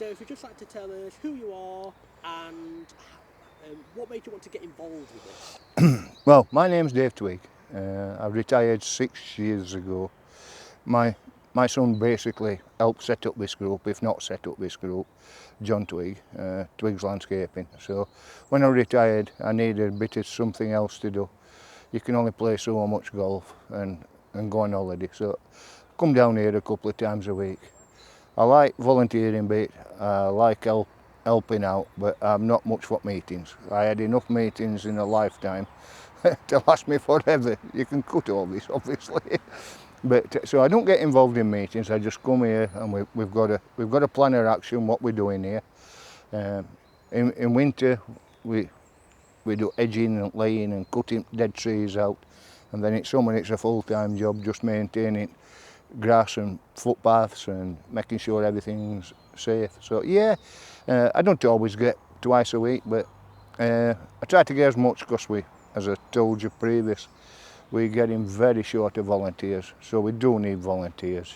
So if you'd just like to tell us who you are and what made you want to get involved with this? Well, my name's Dave Twigg. I retired 6 years ago. My son basically helped set up this group, if not set up this group, John Twigg, Twigg's Landscaping. So when I retired, I needed a bit of something else to do. You can only play so much golf and go on holiday. So I come down here a couple of times a week. I like volunteering bit, I like helping out, but I'm not much for meetings. I had enough meetings in a lifetime to last me forever. You can cut all this, obviously. But so I don't get involved in meetings. I just come here and we've got a plan of action what we're doing here. In winter we do edging and laying and cutting dead trees out, and then in summer it's a full-time job just maintaining grass and footpaths and making sure everything's safe. So yeah, I don't always get twice a week, but I try to get as much because as I told you previous, we're getting very short of volunteers, so we do need volunteers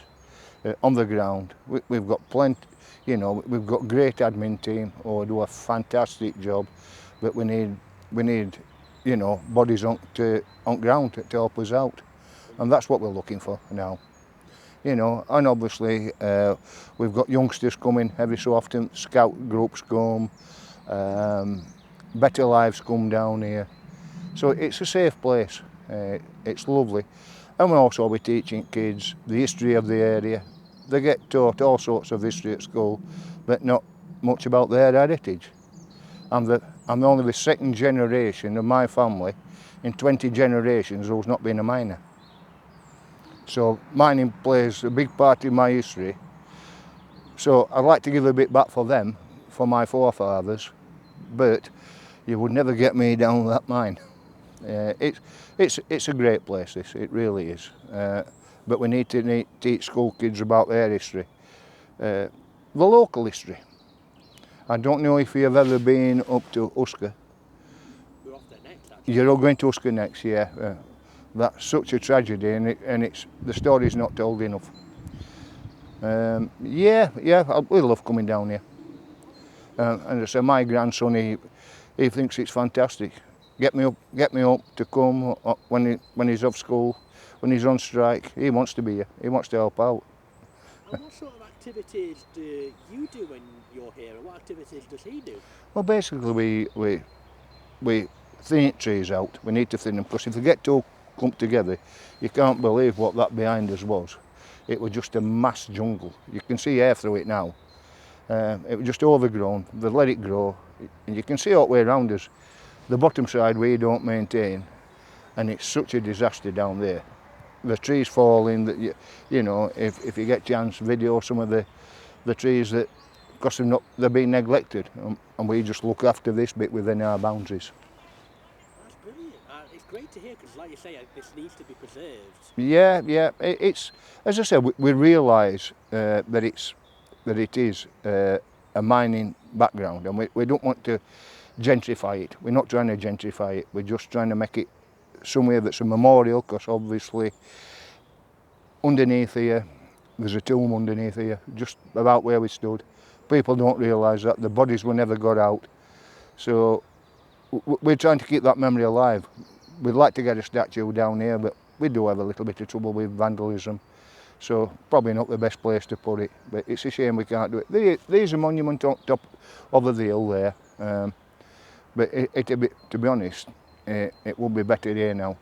on the ground. We've got plenty, we've got great admin team who do a fantastic job, but we need bodies on ground to help us out, and that's what we're looking for now. And obviously we've got youngsters coming every so often, scout groups come, Better Lives come down here. So it's a safe place, it's lovely. And we're also teaching kids the history of the area. They get taught all sorts of history at school, but not much about their heritage. I'm only the second generation of my family in 20 generations who's not been a miner. So mining plays a big part in my history. So I'd like to give a bit back for them, for my forefathers, but you would never get me down that mine. It's a great place, this, it really is. But we need to teach school kids about their history, the local history. I don't know if you've ever been up to Usker. We're off there next, actually. You're all going to Usker next, yeah. That's such a tragedy, and the story's not told enough. Yeah, we love coming down here. And I say, my grandson, he thinks it's fantastic. Get me up to come when he's off school, when he's on strike. He wants to be here. He wants to help out. And what sort of activities do you do when you're here, and what activities does he do? Well, basically we thin trees out. We need to thin them because if they get too clumped together, you can't believe what that behind us was. It was just a mass jungle. You can see air through it now. It was just overgrown. They let it grow, and you can see all the way around us. The bottom side we don't maintain, and it's such a disaster down there. The trees falling, that if you get a chance, video some of the trees that, because they're being neglected, and we just look after this bit within our boundaries. That's brilliant. It's great to hear, because like you say, this needs to be preserved. Yeah. It's, as I said, we realise that it is a mining background, and we don't want to gentrify it. We're not trying to gentrify it. We're just trying to make it somewhere that's a memorial, because obviously underneath here, there's a tomb underneath here, just about where we stood. People don't realise that. The bodies were never got out. So we're trying to keep that memory alive. We'd like to get a statue down here, but we do have a little bit of trouble with vandalism. So probably not the best place to put it, but it's a shame we can't do it. There's a monument on top of the hill there, but to be honest, it will be better here now,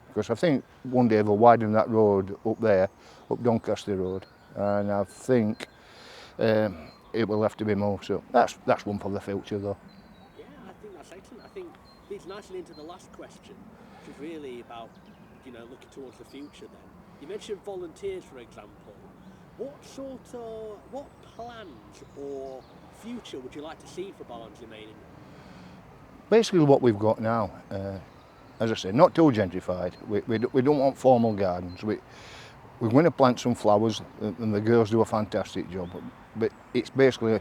because I think one day they'll widen that road up there, up Doncaster Road, and I think it will have to be more. So that's one for the future, though. Yeah, I think that's excellent. I think leads nicely into the last question, which is really about looking towards the future. Then you mentioned volunteers, for example. What plans or future would you like to see for Barnsley Main? Basically what we've got now, as I said, not too gentrified. We don't want formal gardens. We're going to plant some flowers, and the girls do a fantastic job. But it's basically,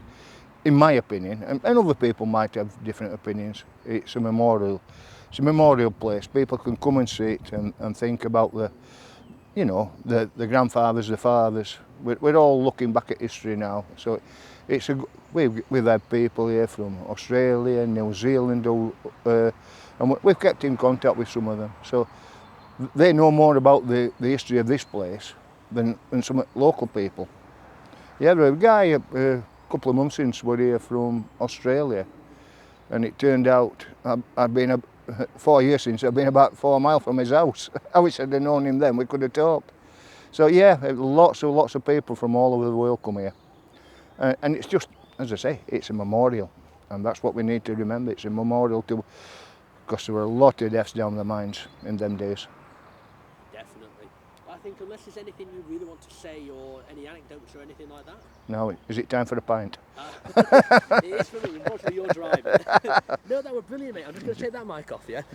in my opinion, and other people might have different opinions, it's a memorial. It's a memorial place. People can come and sit and think about the grandfathers, the fathers. We're all looking back at history now. So We've had people here from Australia, New Zealand, and we've kept in contact with some of them. So they know more about the history of this place than some local people. Yeah, there was a guy a couple of months since were here from Australia, and it turned out I'd been 4 years since I've been about 4 miles from his house. I wish I'd have known him then. We could have talked. So yeah, lots of people from all over the world come here, and it's just, as I say, it's a memorial, and that's what we need to remember. It's a memorial to, because there were a lot of deaths down the mines in them days. Definitely. I think unless there's anything you really want to say or any anecdotes or anything like that. Now, is it time for a pint? It is for me, unfortunately you're driving. No, that were brilliant, mate. I'm just going to take that mic off, yeah?